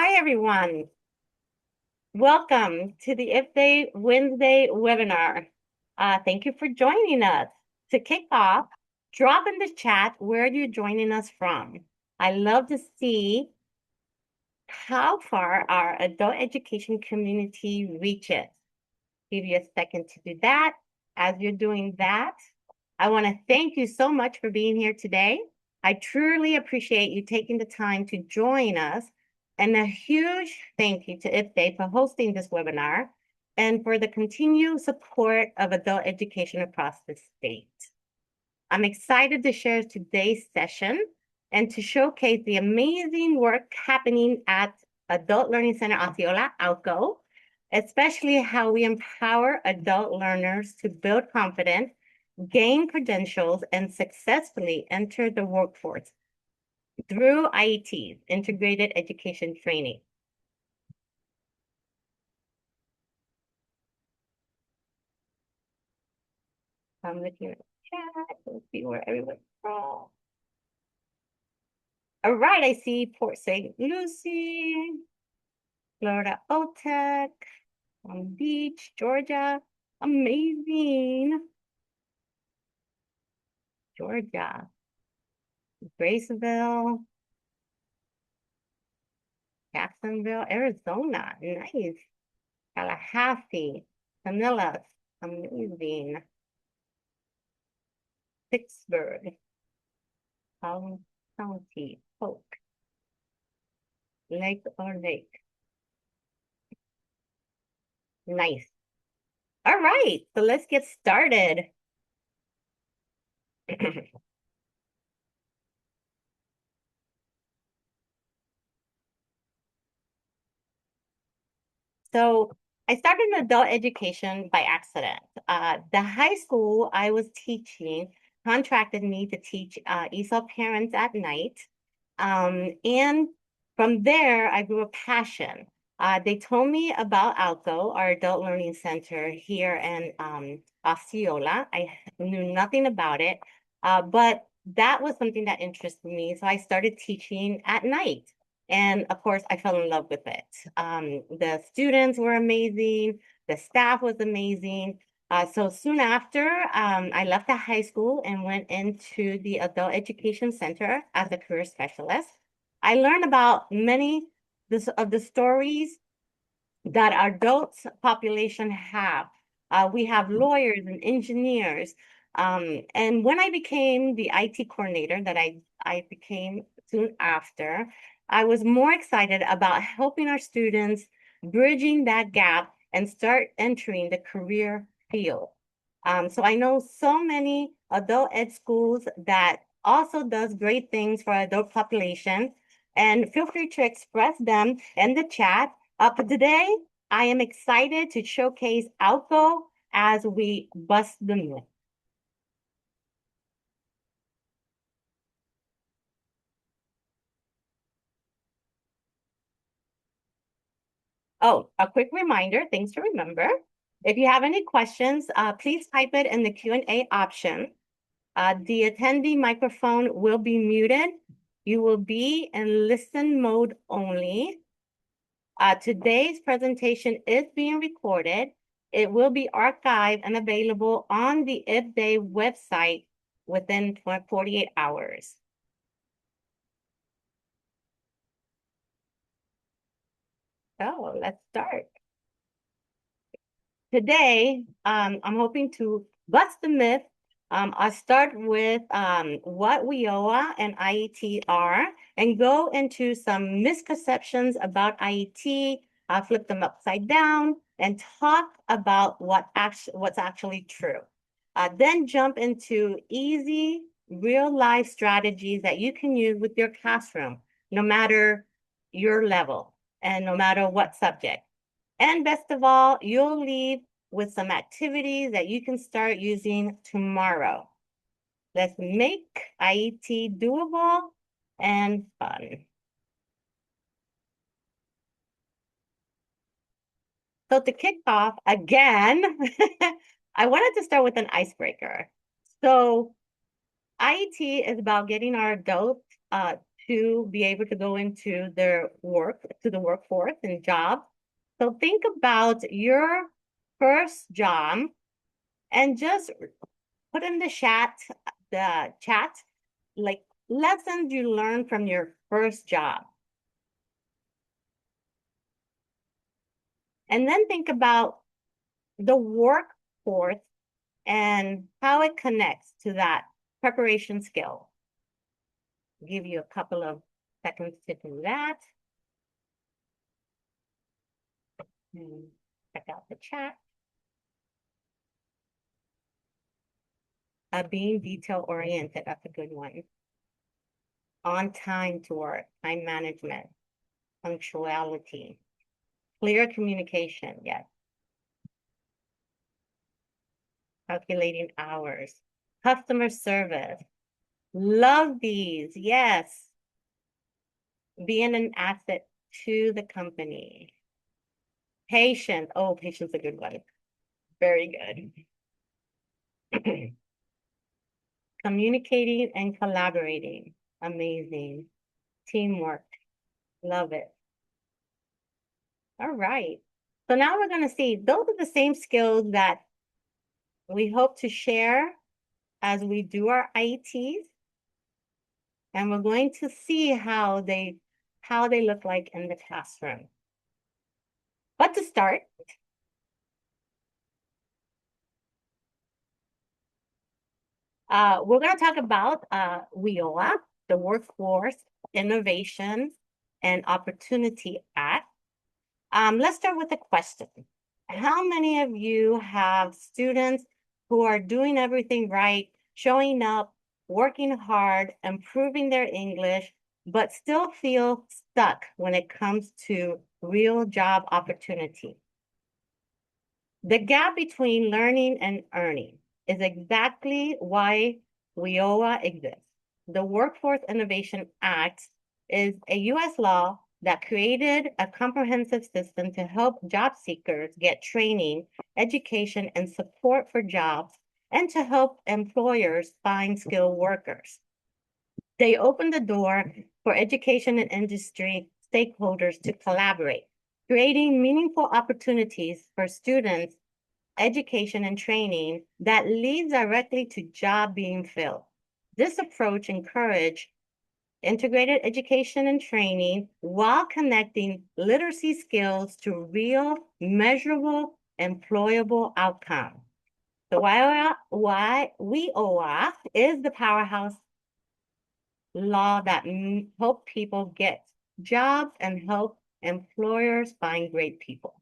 Hi, everyone. Welcome to the If They Wednesday webinar. Thank you for joining us. To kick off, drop in the chat where you're joining us from. I love to see how far our adult education community reaches. Give you a second to do that. As you're doing that, I want to thank you so much for being here today. I truly appreciate you taking the time to join us. And a huge thank you to IFDA for hosting this webinar and for the continued support of adult education across the state. I'm excited to share today's session and to showcase the amazing work happening at Adult Learning Center Osceola, ALCO, especially how we empower adult learners to build confidence, gain credentials, and successfully enter the workforce through IETs, Integrated Education Training. I'm looking at the chat. Let's see where everyone's from. All right, I see Port St. Lucie, Florida OTEC, Long Beach, Georgia. Amazing. Georgia, Graceville, Jacksonville, Arizona. Nice. Tallahassee, Camillus. Amazing. Pittsburgh, Collin County, Polk, Lake or Lake. Nice. All right, so let's get started. So I started in adult education by accident. The high school I was teaching contracted me to teach ESOL parents at night. And from there, I grew a passion. They told me about ALCO, our Adult Learning Center here in Osceola. I knew nothing about it, but that was something that interested me. So I started teaching at night. And of course, I fell in love with it. The students were amazing. The staff was amazing. So soon after, I left the high school and went into the Adult Education Center as a career specialist. I learned about many of the stories that our adult population have. We have lawyers and engineers. And when I became the IT coordinator that I became soon after, I was more excited about helping our students bridging that gap and start entering the career field. So I know so many adult ed schools that also does great things for adult population, and feel free to express them in the chat. But today, I am excited to showcase ALCO as we bust the myth. Oh, a quick reminder, things to remember. If you have any questions, please type it in the Q&A option. The attendee microphone will be muted. You will be in listen mode only. Today's presentation is being recorded. It will be archived and available on the IFDA website within 48 hours. So let's start. Today, I'm hoping to bust the myth. I'll start with what WIOA and IET are and go into some misconceptions about IET. I'll flip them upside down and talk about what's actually true. Then jump into easy, real-life strategies that you can use with your classroom, no matter your level and no matter what subject. And best of all, you'll leave with some activities that you can start using tomorrow. Let's make IET doable and fun. So to kick off again, I wanted to start with an icebreaker. So IET is about getting our adults to be able to go into their work, to the workforce and job. So think about your first job and just put in the chat, like lessons you learned from your first job. And then think about the workforce and how it connects to that preparation skill. I'll give you a couple of seconds to do that. And check out the chat. Being detail oriented, that's a good one. On time to work, time management, punctuality, clear communication, yes. Calculating hours, customer service. Love these, yes. Being an asset to the company. Patience, oh, patience is a good one. Very good. Communicating and collaborating, amazing. Teamwork, love it. All right. So now we're going to see, those are the same skills that we hope to share as we do our IETs. And we're going to see how they look like in the classroom. But to start, we're going to talk about WIOA, the Workforce Innovation and Opportunity Act. Let's start with a question. How many of you have students who are doing everything right, showing up, working hard, improving their English, but still feel stuck when it comes to real job opportunity? The gap between learning and earning is exactly why WIOA exists. The Workforce Innovation Act is a US law that created a comprehensive system to help job seekers get training, education, and support for jobs, and to help employers find skilled workers. They opened the door for education and industry stakeholders to collaborate, creating meaningful opportunities for students, education, and training that leads directly to job being filled. This approach encouraged integrated education and training while connecting literacy skills to real, measurable, employable outcomes. So WIOA is the powerhouse law that help people get jobs and help employers find great people.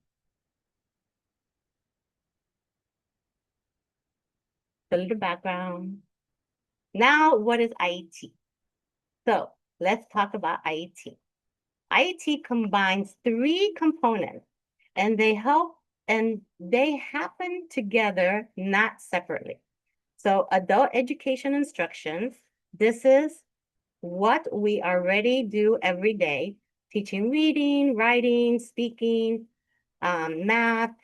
A little background. Now, what is IET? So let's talk about IET. IET combines three components and they happen together, not separately. So adult education instructions, this is what we already do every day, teaching reading, writing, speaking, math,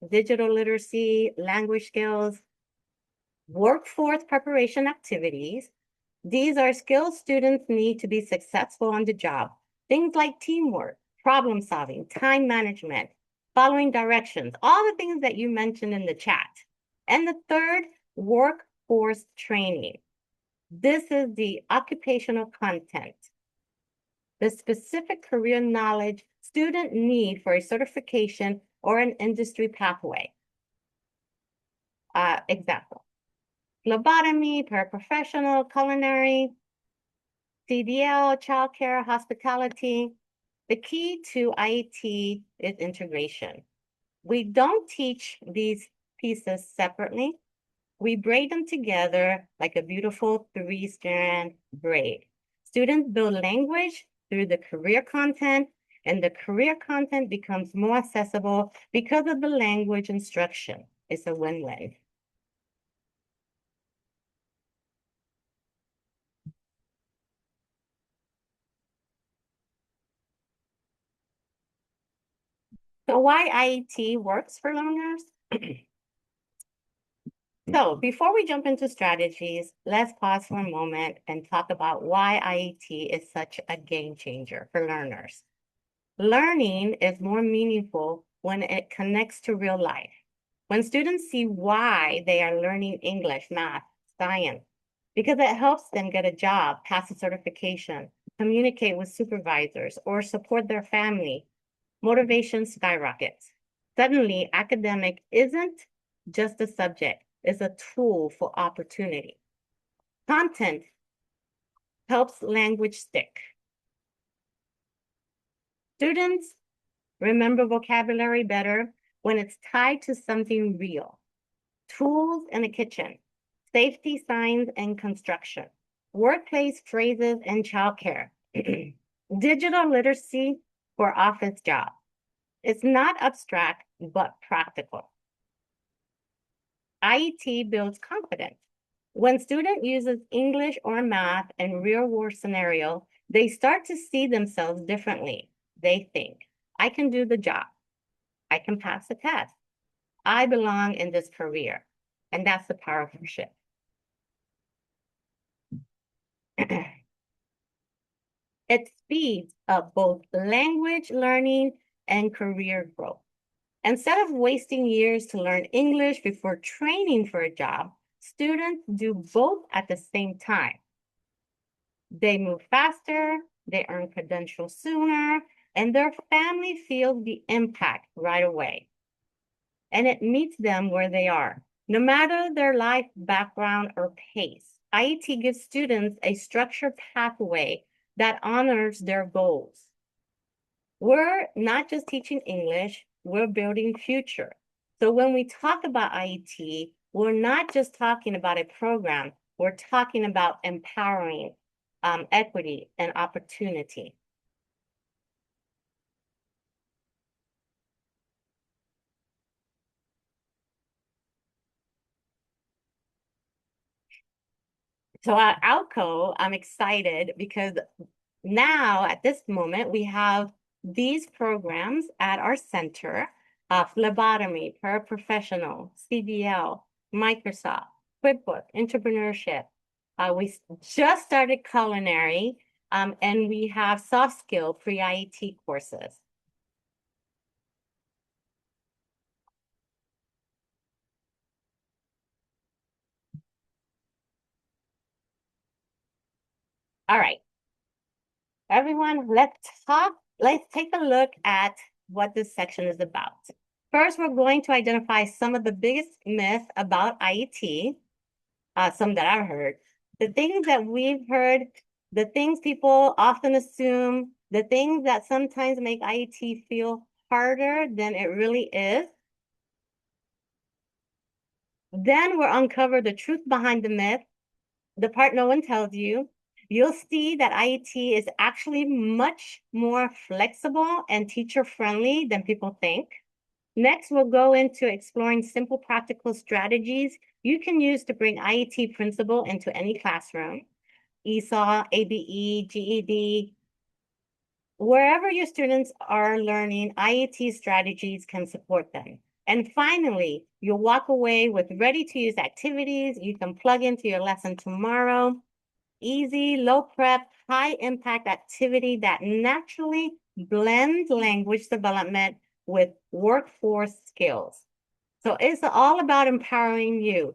digital literacy, language skills, workforce preparation activities. These are skills students need to be successful on the job. Things like teamwork, problem solving, time management, following directions, all the things that you mentioned in the chat. And the third, workforce training. This is the occupational content, the specific career knowledge student need for a certification or an industry pathway. Example, phlebotomy, paraprofessional, culinary, CDL, childcare, hospitality. The key to IET is integration. We don't teach these pieces separately. We braid them together like a beautiful three-strand braid. Students build language through the career content, and the career content becomes more accessible because of the language instruction. It's a win-win. So why IET works for learners? So before we jump into strategies, let's pause for a moment and talk about why IET is such a game changer for learners. Learning is more meaningful when it connects to real life. When students see why they are learning English, math, science, because it helps them get a job, pass a certification, communicate with supervisors, or support their family, motivation skyrockets. Suddenly, academic isn't just a subject, it's a tool for opportunity. Content helps language stick. Students remember vocabulary better when it's tied to something real. Tools in the kitchen, safety signs and construction, workplace phrases and childcare, digital literacy for office jobs. It's not abstract, but practical. IET builds confidence. When student uses English or math in real-world scenario, they start to see themselves differently. They think, I can do the job. I can pass the test. I belong in this career. And that's the powerful shift. It speeds up both language learning and career growth. Instead of wasting years to learn English before training for a job, students do both at the same time. They move faster, they earn credentials sooner, and their family feels the impact right away. And it meets them where they are, no matter their life background or pace. IET gives students a structured pathway that honors their goals. We're not just teaching English, we're building future. So when we talk about IET, we're not just talking about a program, we're talking about empowering equity and opportunity. So at Alco, I'm excited because now at this moment, we have these programs at our center of phlebotomy, paraprofessional, CDL, Microsoft, QuickBooks, entrepreneurship. We just started culinary, and we have soft skill pre-IET courses. All right, everyone, let's take a look at what this section is about. First, we're going to identify some of the biggest myths about IET, some that I've heard, the things that we've heard, the things people often assume, the things that sometimes make IET feel harder than it really is. Then we'll uncover the truth behind the myth, the part no one tells you. You'll see that IET is actually much more flexible and teacher-friendly than people think. Next, we'll go into exploring simple practical strategies you can use to bring IET principle into any classroom. ESOL, ABE, GED, wherever your students are learning, IET strategies can support them. And finally, you'll walk away with ready-to-use activities you can plug into your lesson tomorrow. Easy, low prep, high impact activity that naturally blends language development with workforce skills. So it's all about empowering you,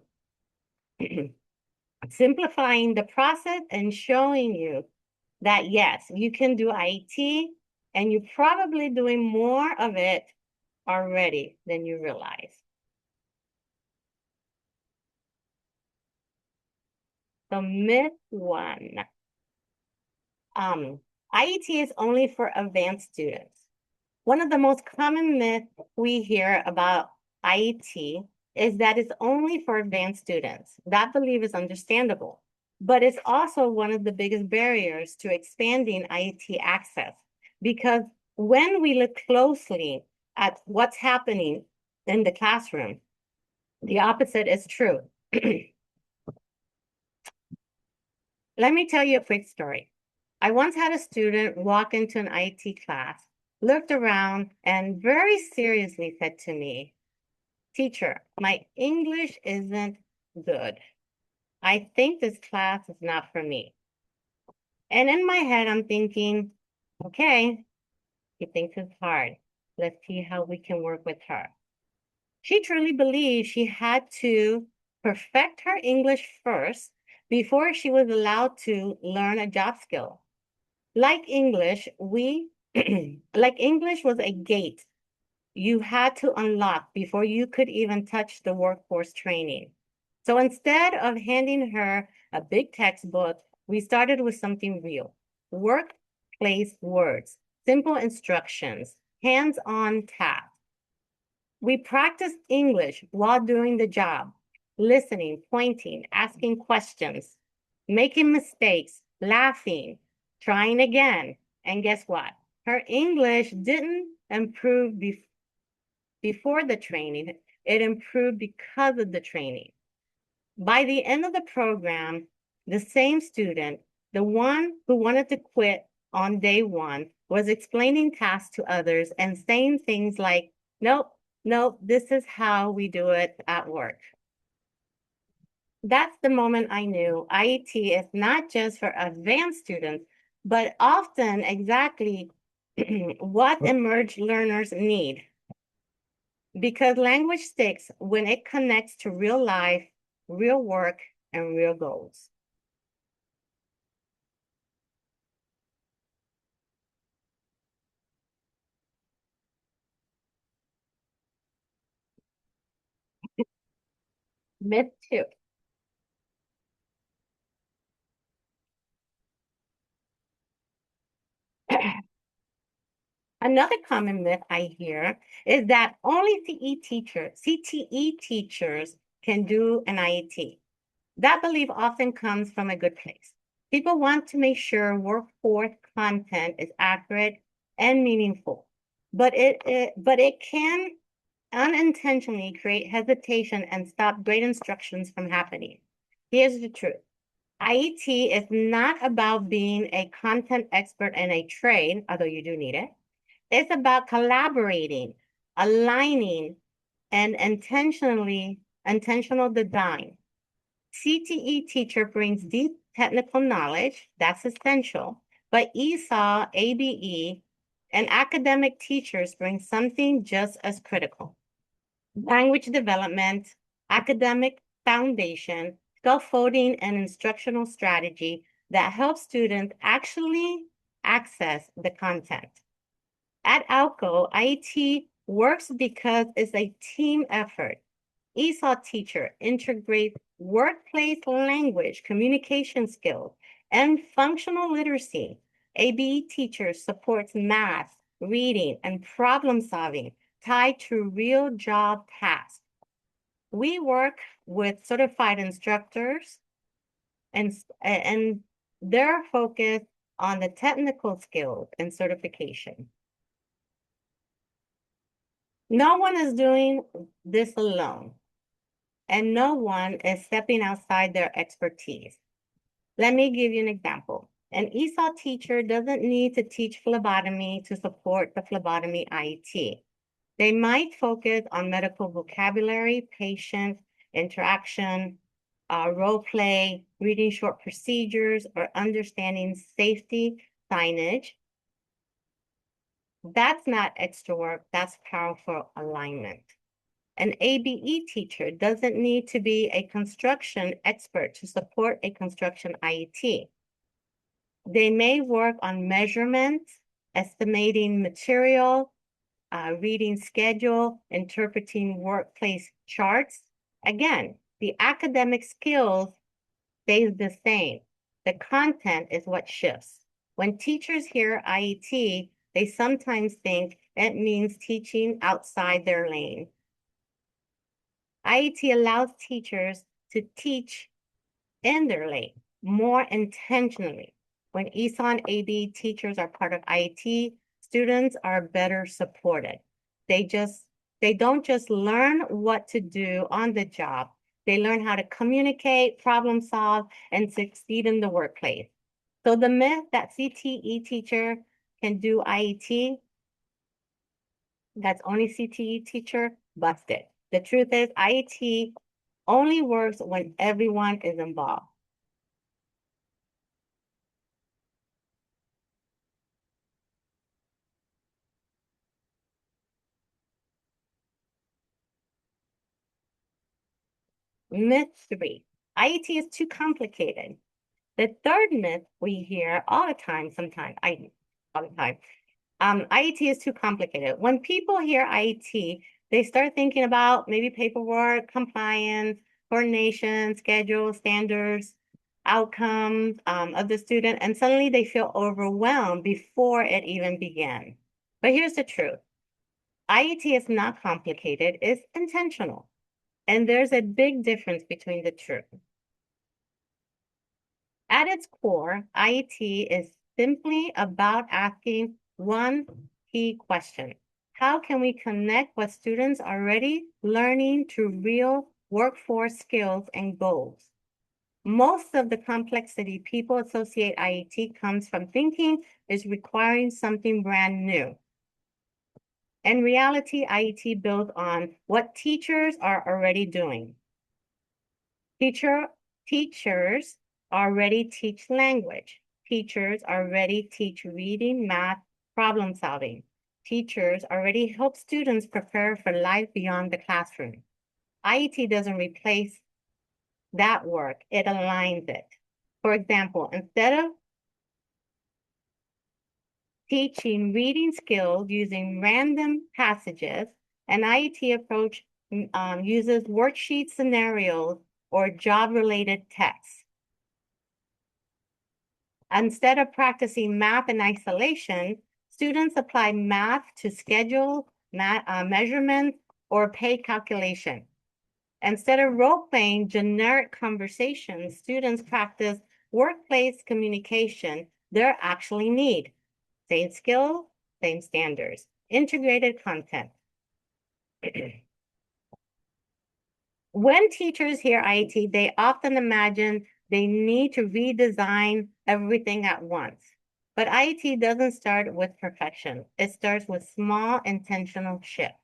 simplifying the process and showing you that yes, you can do IET and you're probably doing more of it already than you realize. So myth one, IET is only for advanced students. One of the most common myths we hear about IET is that it's only for advanced students. That belief is understandable, but it's also one of the biggest barriers to expanding IET access because when we look closely at what's happening in the classroom, the opposite is true. Let me tell you a quick story. I once had a student walk into an IET class, looked around, and very seriously said to me, Teacher, my English isn't good. I think this class is not for me. And in my head, I'm thinking, okay, she thinks it's hard. Let's see how we can work with her. She truly believed she had to perfect her English first before she was allowed to learn a job skill. Like English, like English was a gate you had to unlock before you could even touch the workforce training. So instead of handing her a big textbook, we started with something real. Workplace words, simple instructions, hands-on tasks. We practiced English while doing the job, listening, pointing, asking questions, making mistakes, laughing, trying again. And guess what? Her English didn't improve before the training, it improved because of the training. By the end of the program, the same student, the one who wanted to quit on day one, was explaining tasks to others and saying things like, nope, nope, this is how we do it at work. That's the moment I knew IET is not just for advanced students, but often exactly what emerged learners need. Because language sticks when it connects to real life, real work, and real goals. Myth two. Another common myth I hear is that only CTE teachers can do an IET. That belief often comes from a good place. People want to make sure workforce content is accurate and meaningful, but it can unintentionally create hesitation and stop great instructions from happening. Here's the truth. IET is not about being a content expert in a trade, although you do need it. It's about collaborating, aligning, and intentional design. CTE teacher brings deep technical knowledge, that's essential, but ESOL, ABE, and academic teachers bring something just as critical. Language development, academic foundation, scaffolding, and instructional strategy that helps students actually access the content. At ALCO, IET works because it's a team effort. ESOL teacher integrates workplace language, communication skills, and functional literacy. ABE teacher supports math, reading, and problem solving tied to real job tasks. We work with certified instructors and they're focused on the technical skills and certification. No one is doing this alone, and no one is stepping outside their expertise. Let me give you an example. An ESOL teacher doesn't need to teach phlebotomy to support the phlebotomy IET. They might focus on medical vocabulary, patient interaction, role play, reading short procedures, or understanding safety signage. That's not extra work, that's powerful alignment. An ABE teacher doesn't need to be a construction expert to support a construction IET. They may work on measurements, estimating material, reading schedule, interpreting workplace charts. Again, the academic skills stays the same. The content is what shifts. When teachers hear IET, they sometimes think it means teaching outside their lane. IET allows teachers to teach in their lane more intentionally. When ESOL and ABE teachers are part of IET, students are better supported. They just they don't just learn what to do on the job. They learn how to communicate, problem solve, and succeed in the workplace. So the myth that CTE teacher can do IET, that's only CTE teacher, busted. The truth is IET only works when everyone is involved. Myth three, IET is too complicated. The third myth we hear all the time, sometimes, all the time, IET is too complicated. When people hear IET, they start thinking about maybe paperwork, compliance, coordination, schedule, standards, outcomes of the student, and suddenly they feel overwhelmed before it even began. But here's the truth. IET is not complicated, it's intentional. And there's a big difference between the two. At its core, IET is simply about asking one key question. How can we connect what students are already learning to real workforce skills and goals? Most of the complexity people associate IET comes from thinking is requiring something brand new. In reality, IET builds on what teachers are already doing. Teacher, teachers already teach language. Teachers already teach reading, math, problem solving. Teachers already help students prepare for life beyond the classroom. IET doesn't replace that work, it aligns it. For example, instead of teaching reading skills using random passages, an IET approach uses worksheet scenarios or job-related texts. Instead of practicing math in isolation, students apply math to schedule, measurements, or pay calculation. Instead of role-playing generic conversations, students practice workplace communication they actually need. Same skill, same standards, integrated content. When teachers hear IET, they often imagine they need to redesign everything at once. But IET doesn't start with perfection. It starts with small intentional shifts.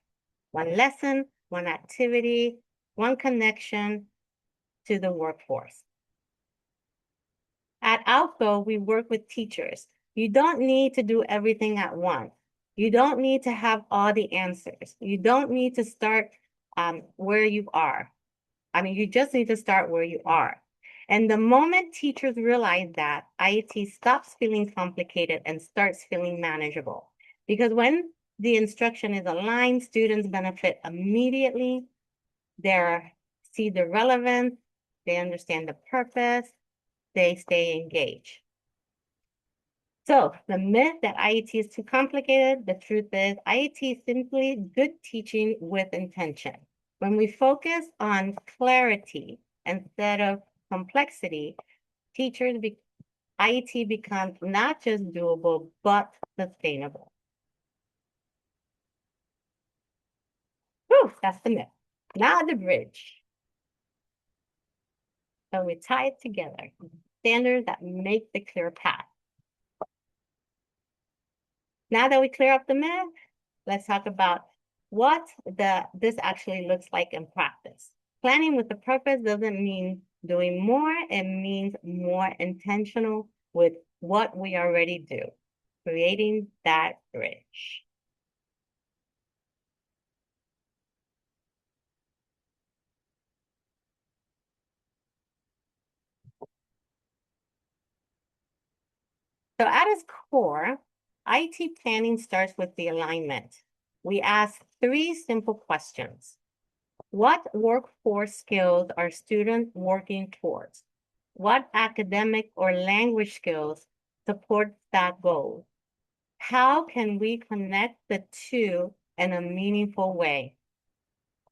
One lesson, one activity, one connection to the workforce. At Outgo, we work with teachers. You don't need to do everything at once. You don't need to have all the answers. You don't need to start where you are. You just need to start where you are. And the moment teachers realize that, IET stops feeling complicated and starts feeling manageable. Because when the instruction is aligned, students benefit immediately. They see the relevance, they understand the purpose, they stay engaged. So the myth that IET is too complicated, the truth is IET is simply good teaching with intention. When we focus on clarity instead of complexity, IET becomes not just doable, but sustainable. Whew, that's the myth. Now the bridge. So we tie it together. Standards that make the clear path. Now that we clear up the myth, let's talk about what this actually looks like in practice. Planning with a purpose doesn't mean doing more, it means more intentional with what we already do, creating that bridge. So at its core, IT planning starts with the alignment. We ask three simple questions. What workforce skills are students working towards? What academic or language skills support that goal? How can we connect the two in a meaningful way?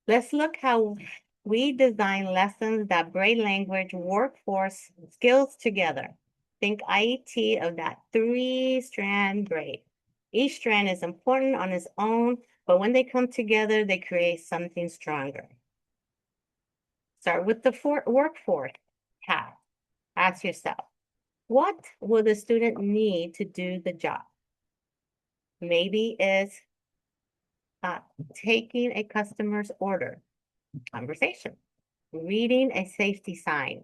Let's look how we design lessons that braid language workforce skills together. Think IET of that three-strand braid. Each strand is important on its own, but when they come together, they create something stronger. Start with the workforce task. Ask yourself, what will the student need to do the job? Maybe it's taking a customer's order, conversation. reading a safety sign,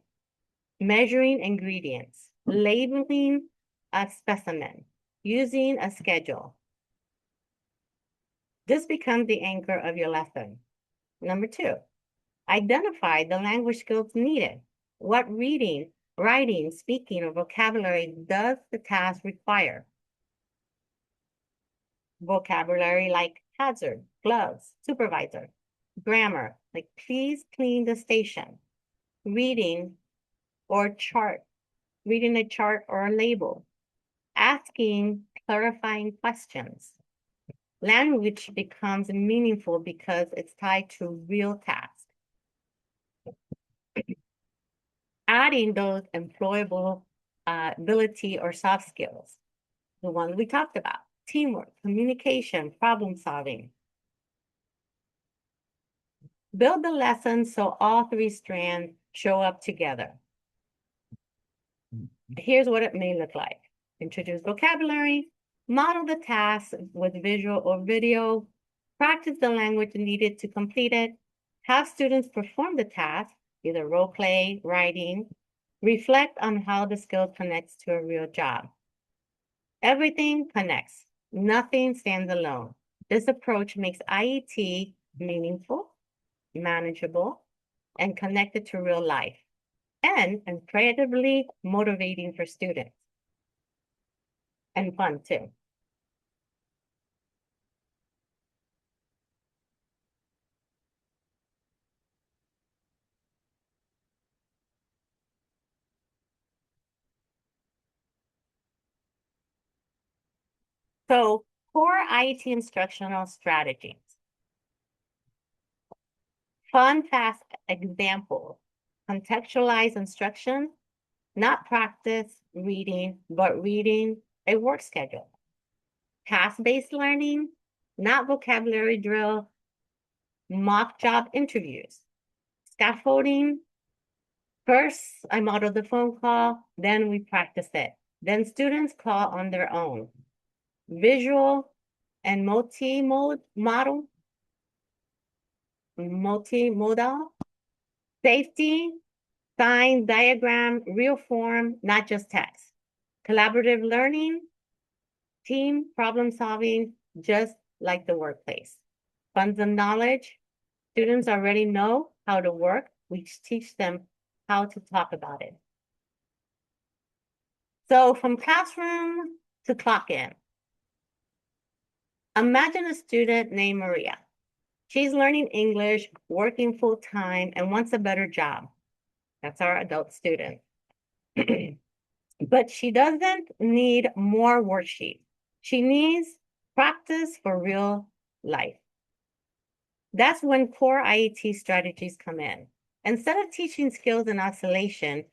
measuring ingredients, labeling a specimen, using a schedule. This becomes the anchor of your lesson. Number two, identify the language skills needed. What reading, writing, speaking, or vocabulary does the task require? Vocabulary like hazard, gloves, supervisor. Grammar, like please clean the station. Reading or chart, reading a chart or a label. Asking clarifying questions. Language becomes meaningful because it's tied to real tasks. Adding those employable ability or soft skills, the ones we talked about, teamwork, communication, problem solving. Build the lesson so all three strands show up together. Here's what it may look like. Introduce vocabulary, model the task with visual or video, practice the language needed to complete it, have students perform the task, either role play, writing, reflect on how the skill connects to a real job. Everything connects. Nothing stands alone. This approach makes IET meaningful, manageable, and connected to real life, and incredibly motivating for students, and fun too. So, core IET instructional strategies. Fun, fast examples. Contextualize instruction, not practice reading, but reading a work schedule. Task-based learning, not vocabulary drill, mock job interviews. Scaffolding, first I model the phone call, then we practice it. Then students call on their own. Visual and multimodal, safety, sign, diagram, real form, not just text. Collaborative learning, team problem solving, just like the workplace. Funds of knowledge, students already know how to work. We teach them how to talk about it. So from classroom to clock in. Imagine a student named Maria. She's learning English, working full time, and wants a better job. That's our adult student. But she doesn't need more worksheets. She needs practice for real life. That's when core IET strategies come in. Instead of teaching skills in isolation,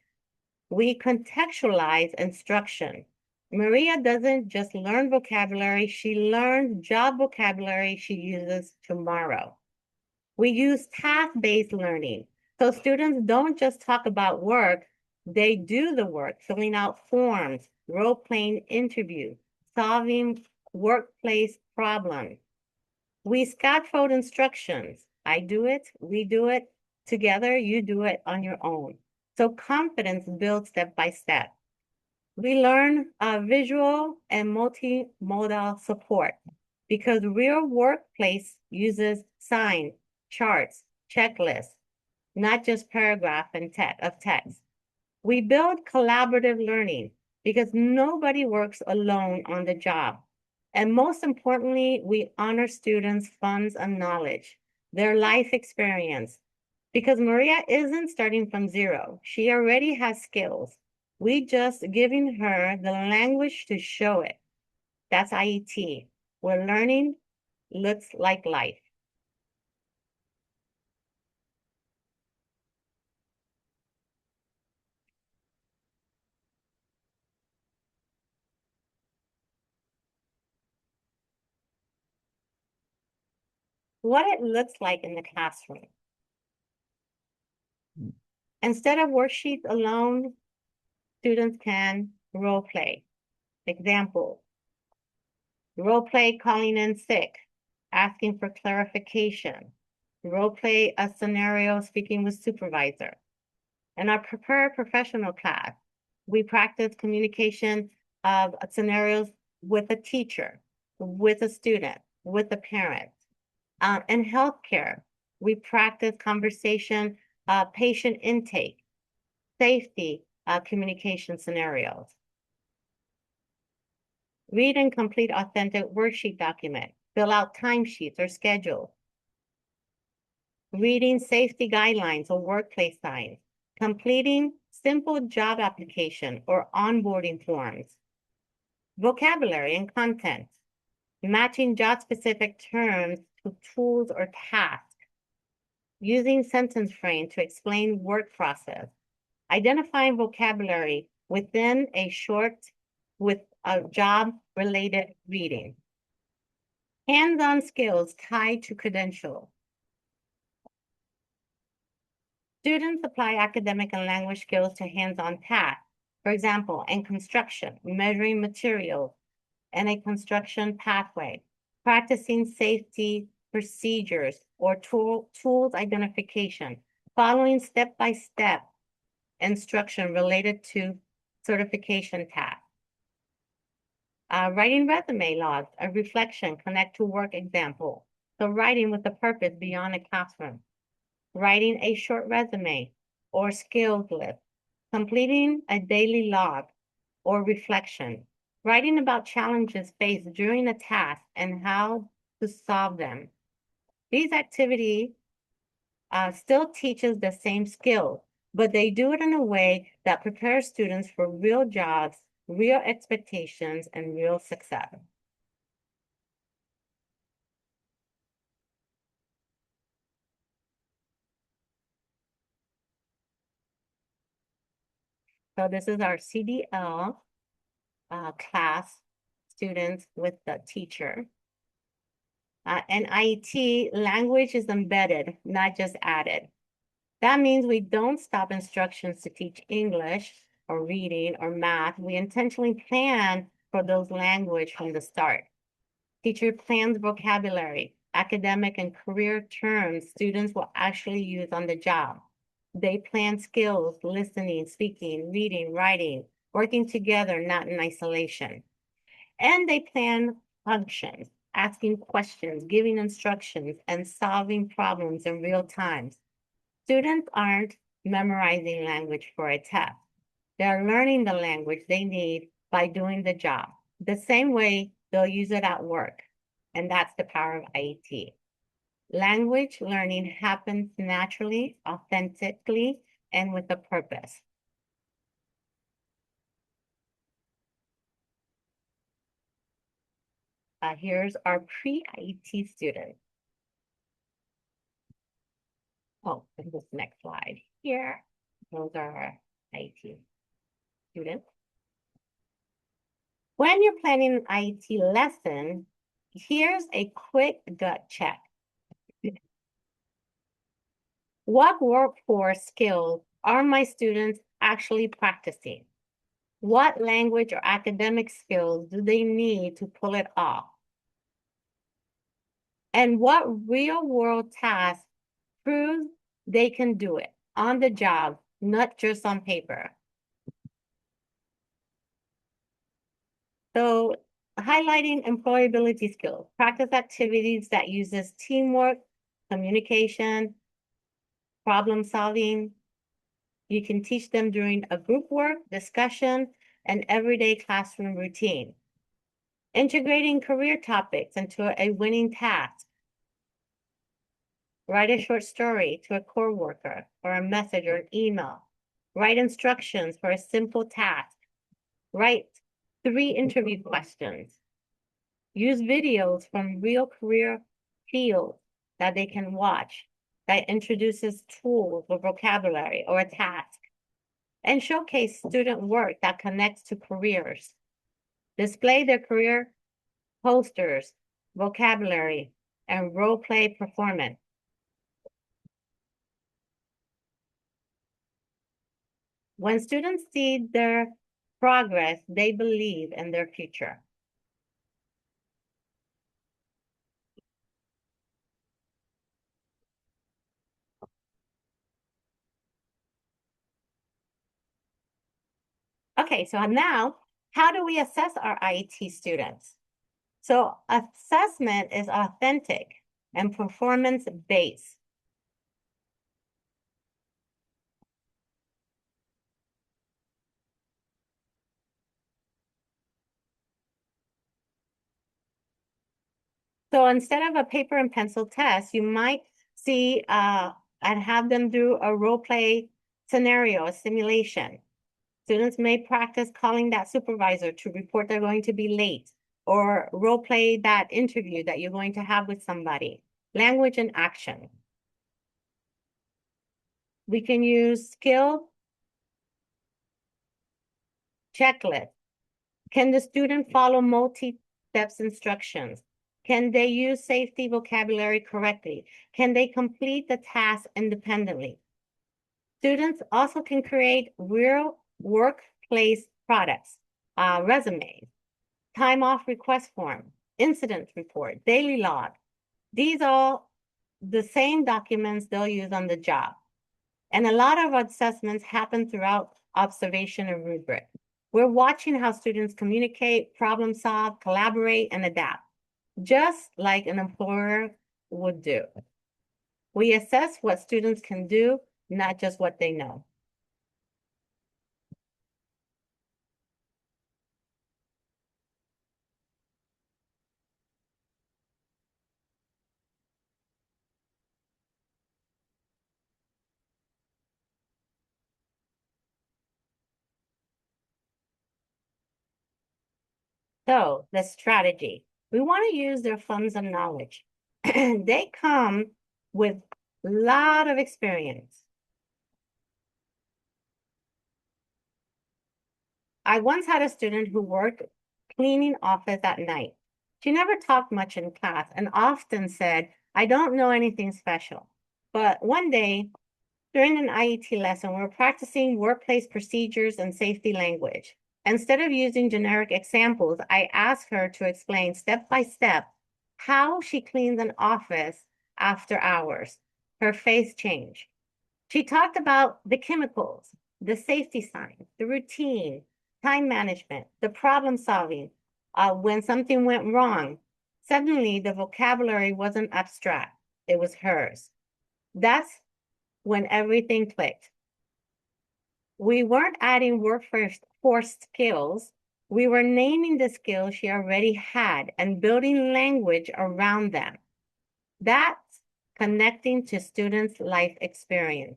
we contextualize instruction. Maria doesn't just learn vocabulary, she learns job vocabulary she uses tomorrow. We use task-based learning. So students don't just talk about work, they do the work, filling out forms, role-playing interviews, solving workplace problems. We scaffold instructions. I do it, we do it together, you do it on your own. So confidence builds step by step. We learn visual and multimodal support because real workplace uses signs, charts, checklists, not just paragraph and of text. We build collaborative learning because nobody works alone on the job. And most importantly, we honor students' funds and knowledge, their life experience, because Maria isn't starting from zero. She already has skills. We just giving her the language to show it. That's IET, where learning looks like life. What it looks like in the classroom. Instead of worksheets alone, students can role play. Example, role play calling in sick, asking for clarification, role play a scenario speaking with supervisor. In our professional class, we practice communication of scenarios with a teacher, with a student, with a parent. In healthcare, we practice conversation, patient intake, safety, communication scenarios. Read and complete authentic worksheet document. Fill out timesheets or schedules. Reading safety guidelines or workplace signs. Completing simple job application or onboarding forms. Vocabulary and content. Matching job-specific terms to tools or tasks. Using sentence frame to explain work process. Identifying vocabulary within a short with a job-related reading. Hands-on skills tied to credentials. Students apply academic and language skills to hands-on tasks. For example, in construction, measuring materials in a construction pathway, practicing safety procedures or tools identification, following step-by-step instruction related to certification tasks. Writing resume logs, a reflection, connect to work example. So writing with a purpose beyond a classroom. Writing a short resume or skills list. Completing a daily log or reflection. Writing about challenges faced during a task and how to solve them. These activities still teaches the same skills, but they do it in a way that prepares students for real jobs, real expectations, and real success. So this is our CDL class students with the teacher. And IET, language is embedded, not just added. That means we don't stop instructions to teach English or reading or math. We intentionally plan for those language from the start. Teacher plans vocabulary, academic and career terms students will actually use on the job. They plan skills, listening, speaking, reading, writing, working together, not in isolation. And they plan functions, asking questions, giving instructions, and solving problems in real time. Students aren't memorizing language for a test. They're learning the language they need by doing the job, the same way they'll use it at work. And that's the power of IET. Language learning happens naturally, authentically, and with a purpose. Here's our pre-IET student. Oh, and this next slide here. Those are our IET students. When you're planning an IET lesson, here's a quick gut check. What workforce skills are my students actually practicing? What language or academic skills do they need to pull it off? And what real-world tasks prove they can do it on the job, not just on paper? So highlighting employability skills, practice activities that uses teamwork, communication, problem solving. You can teach them during a group work, discussion, and everyday classroom routine. Integrating career topics into a winning task. Write a short story to a coworker or a message or an email. Write instructions for a simple task. Write 3 interview questions. Use videos from real career fields that they can watch that introduces tools or vocabulary or a task. And showcase student work that connects to careers. Display their career posters, vocabulary, and role play performance. When students see their progress, they believe in their future. Okay, so now, how do we assess our IET students? So assessment is authentic and performance-based. So instead of a paper and pencil test, you might see and have them do a role play scenario, a simulation. Students may practice calling that supervisor to report they're going to be late, or role play that interview that you're going to have with somebody. Language and action. We can use skill checklist. Can the student follow multi-steps instructions? Can they use safety vocabulary correctly? Can they complete the task independently? Students also can create real workplace products, resumes, time off request form, incident report, daily log. These are the same documents they'll use on the job. And a lot of assessments happen throughout observation and rubric. We're watching how students communicate, problem solve, collaborate, and adapt, just like an employer would do. We assess what students can do, not just what they know. So the strategy, we want to use their funds of knowledge. They come with a lot of experience. I once had a student who worked cleaning office at night. She never talked much in class and often said, I don't know anything special. But one day, during an IET lesson, we were practicing workplace procedures and safety language. Instead of using generic examples, I asked her to explain step by step how she cleans an office after hours. Her face changed. She talked about the chemicals, the safety signs, the routine, time management, the problem solving, when something went wrong. Suddenly, the vocabulary wasn't abstract, it was hers. That's when everything clicked. We weren't adding workforce skills. We were naming the skills she already had and building language around them. That's connecting to students' life experience.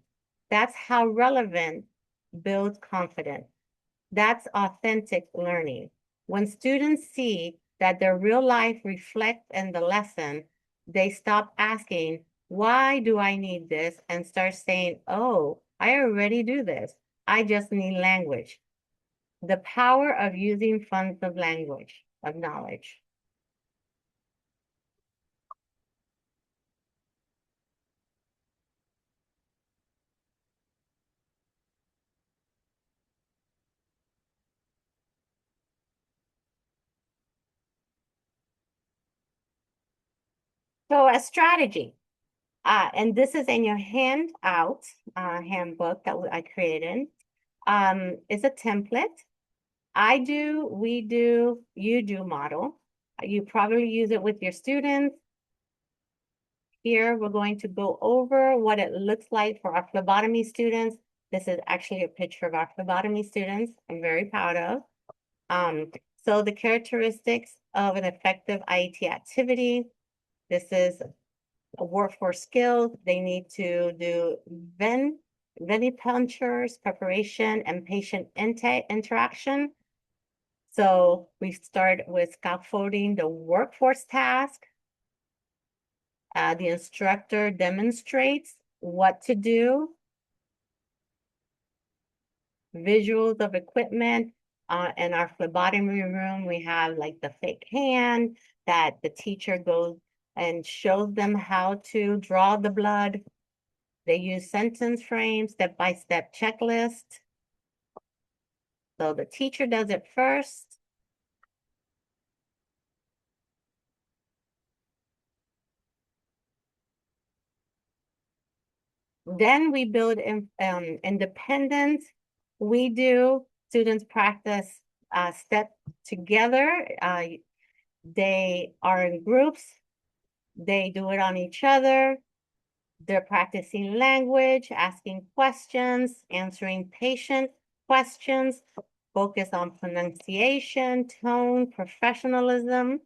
That's how relevant builds confidence. That's authentic learning. When students see that their real life reflects in the lesson, they stop asking, why do I need this? And start saying, oh, I already do this. I just need language. The power of using funds of language, of knowledge. So a strategy, and this is in your handout, handbook that I created, is a template. I do, we do, you do model. You probably use it with your students. Here, we're going to go over what it looks like for our phlebotomy students. This is actually a picture of our phlebotomy students I'm very proud of. Um, so the characteristics of an effective IET activity. This is a workforce skills. They need to do venipunctures, preparation, and patient interaction. So we start with scaffolding the workforce task. The instructor demonstrates what to do, visuals of equipment. In our phlebotomy room, we have like the fake hand that the teacher goes and shows them how to draw the blood. They use sentence frames, step-by-step checklist. So the teacher does it first. Then we build independence. We do Students practice step together. They are in groups. They do it on each other. They're practicing language, asking questions, answering patient questions, focus on pronunciation, tone, professionalism.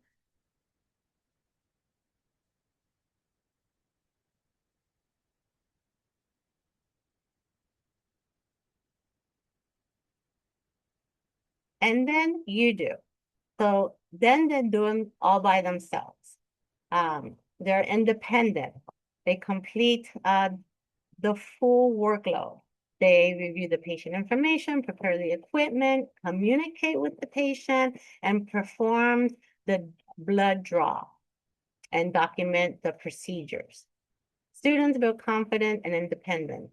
And then you do. So then they're doing all by themselves. They're independent. They complete the full workload. They review the patient information, prepare the equipment, communicate with the patient, and perform the blood draw and document the procedures. Students build confident and independent.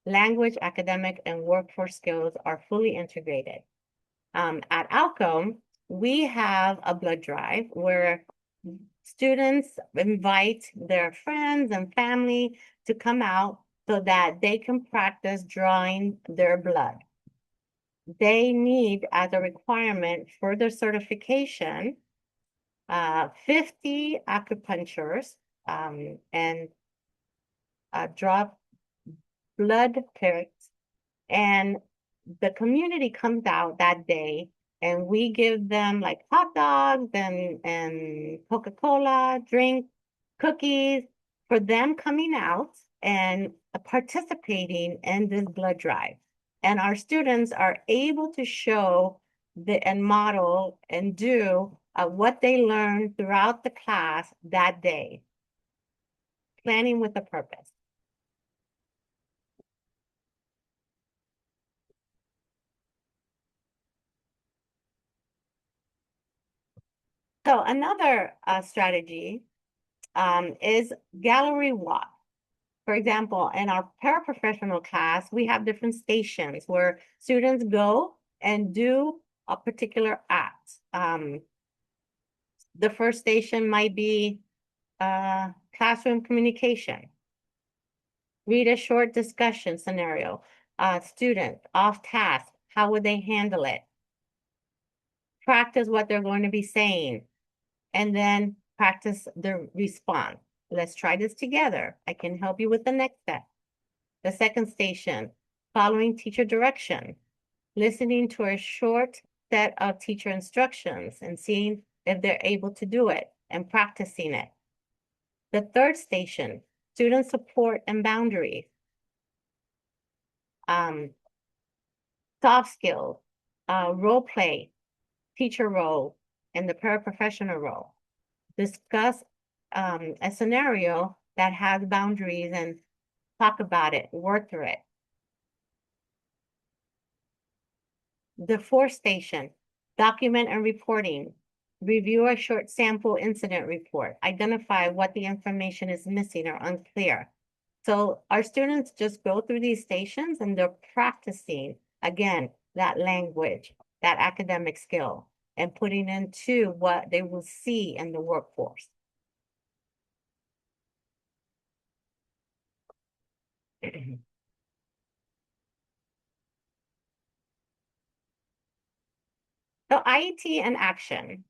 Language, academic, and workforce skills are fully integrated. At Outcome, we have a blood drive where students invite their friends and family to come out so that they can practice drawing their blood. They need, as a requirement for their certification, 50 acupunctures and draw blood pricks, and the community comes out that day and we give them like hot dogs and Coca-Cola, drink, cookies for them coming out and participating in this blood drive. And our students are able to show and model and do what they learned throughout the class that day, planning with a purpose. So another strategy is gallery walk. For example, in our paraprofessional class, we have different stations where students go and do a particular act. The first station might be classroom communication. Read a short discussion scenario. Student off task, how would they handle it? Practice what they're going to be saying, and then practice the response. Let's try this together. I can help you with the next step. The second station, following teacher direction, listening to a short set of teacher instructions and seeing if they're able to do it and practicing it. The third station, student support and boundaries. Soft skills, role play, teacher role, and the paraprofessional role. Discuss a scenario that has boundaries and talk about it, work through it. The fourth station, document and reporting. Review a short sample incident report. Identify what the information is missing or unclear. So our students just go through these stations and they're practicing, again, that language, that academic skill, and putting into what they will see in the workforce. So IET in action.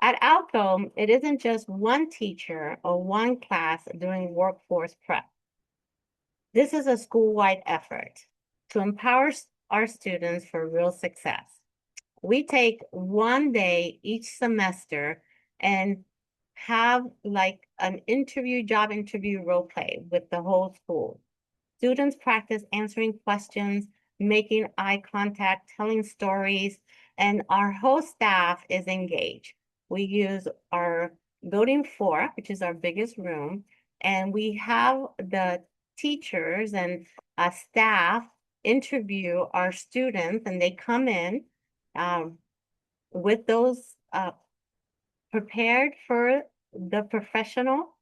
At Outcome, it isn't just one teacher or one class doing workforce prep. This is a school-wide effort to empower our students for real success. We take one day each semester and have like an job interview role play with the whole school. Students practice answering questions, making eye contact, telling stories, and our whole staff is engaged. We use our building 4, which is our biggest room, and we have the teachers and staff interview our students, and they come in with those prepared for the professional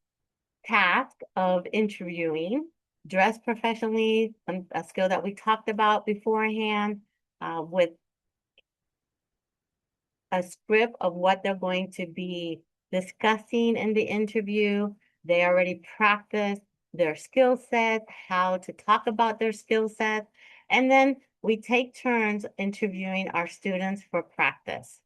task of interviewing, dress professionally, a skill that we talked about beforehand, with a script of what they're going to be discussing in the interview, They already practice their skill set, how to talk about their skill set. And then we take turns interviewing our students for practice.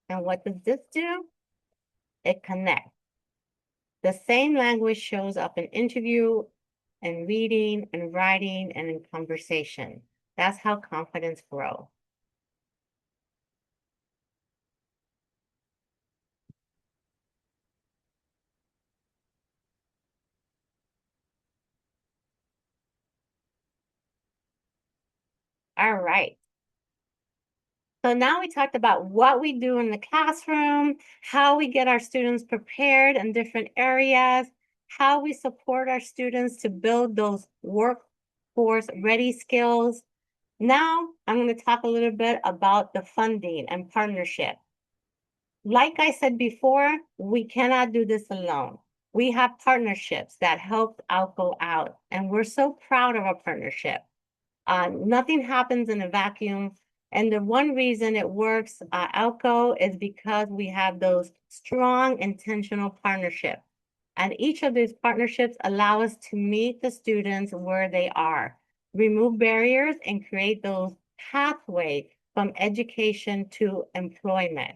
And what does this do? It connects. The same language shows up in interview and reading and writing and in conversation. That's how confidence grows. All right. So now we talked about what we do in the classroom, how we get our students prepared in different areas, how we support our students to build those workforce ready skills. Now I'm going to talk a little bit about the funding and partnership. Like I said before, we cannot do this alone. We have partnerships that help Alco out, and we're so proud of our partnership. Nothing happens in a vacuum. And the one reason it works, Alco, is because we have those strong intentional partnerships. And each of these partnerships allow us to meet the students where they are, remove barriers, and create those pathways from education to employment.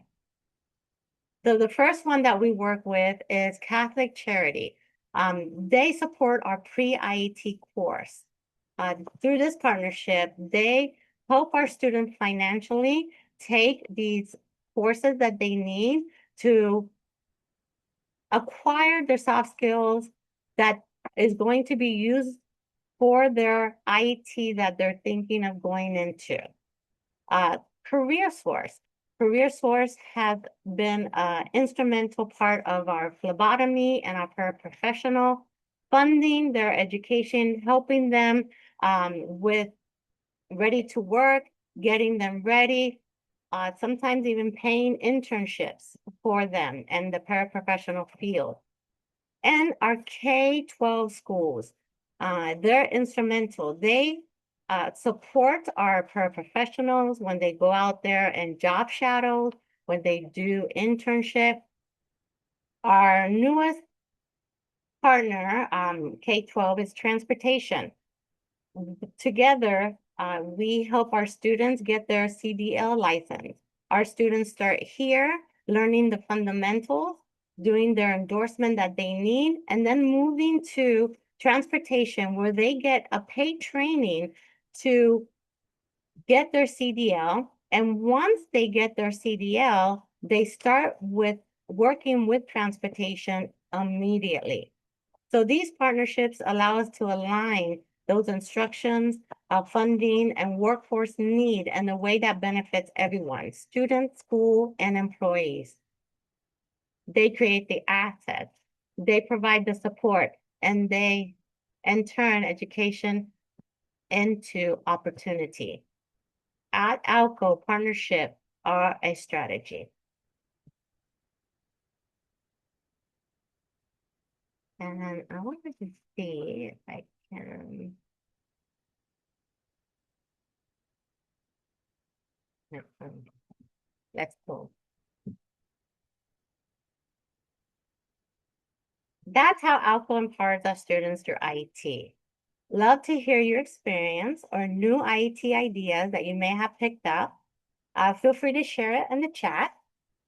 So the first one that we work with is Catholic Charity. They support our pre-IET course. Through this partnership, they help our students financially take these courses that they need to acquire their soft skills that is going to be used for their IET that they're thinking of going into. Uh, Career Source. Career Source has been an instrumental part of our phlebotomy and our paraprofessional funding their education, helping them with ready to work, getting them ready, sometimes even paying internships for them in the paraprofessional field. And our K-12 schools, they're instrumental. They support our paraprofessionals when they go out there and job shadow, when they do internship. Our newest partner, K-12, is transportation. Together, we help our students get their CDL license. Our students start here, learning the fundamentals, doing their endorsement that they need, and then moving to transportation where they get a paid training to get their CDL. And once they get their CDL, they start with working with transportation immediately. So these partnerships allow us to align those instructions, funding, and workforce need in a way that benefits everyone, students, school, and employees. They create the assets, they provide the support, and they, in turn, education into opportunity. At Alco, partnership are a strategy. And I wanted to see if I can. No, let's go. That's how Alco empowers our students through IET. Love to hear your experience or new IET ideas that you may have picked up. Feel free to share it in the chat.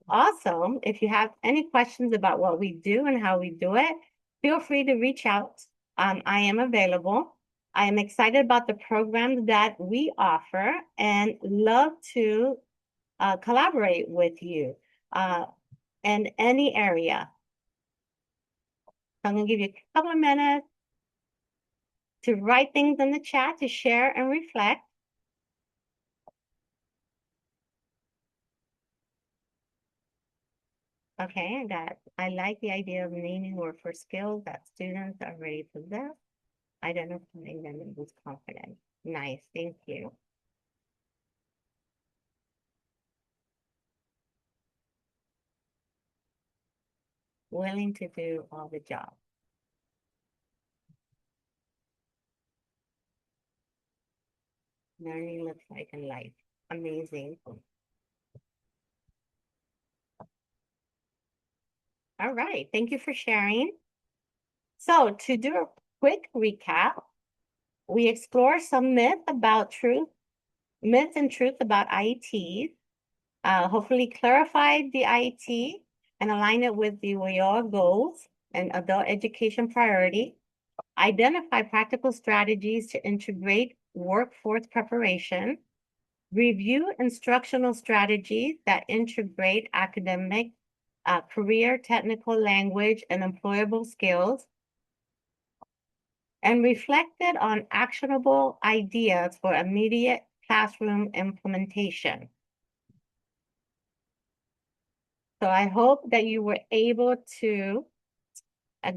Also, if you have any questions about what we do and how we do it, feel free to reach out. I am available. I am excited about the programs that we offer and love to collaborate with you in any area. So I'm going to give you a couple of minutes to write things in the chat, to share and reflect. Okay, I like the idea of naming workforce skills that students already possess, identifying them and boost confidence. Nice, thank you. Willing to do all the job. learning looks like in life. Amazing. All right. Thank you for sharing. So to do a quick recap, we explore some myths and truth about IETs, hopefully clarified the IET and align it with the WIOA goals and adult education priority, identify practical strategies to integrate workforce preparation, review instructional strategies that integrate academic, career, technical language, and employable skills, and reflected on actionable ideas for immediate classroom implementation. So I hope that you were able to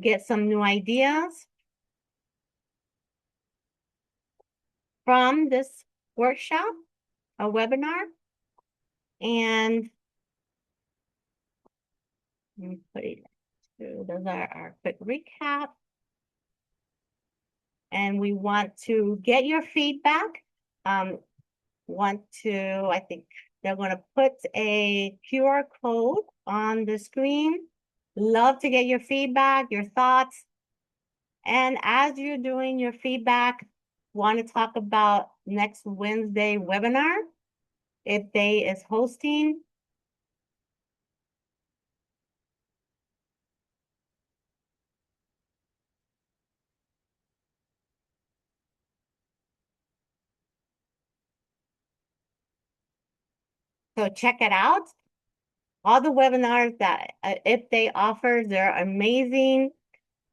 get some new ideas from this workshop, a webinar, and let me put it through. Those are our quick recap. And we want to get your feedback. I think they're going to put a QR code on the screen. Love to get your feedback, your thoughts. And as you're doing your feedback, want to talk about next Wednesday webinar, if they is hosting. So check it out. All the webinars that if they offer, they're amazing.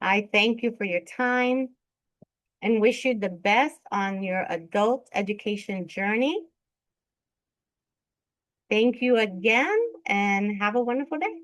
I thank you for your time and wish you the best on your adult education journey. Thank you again and have a wonderful day.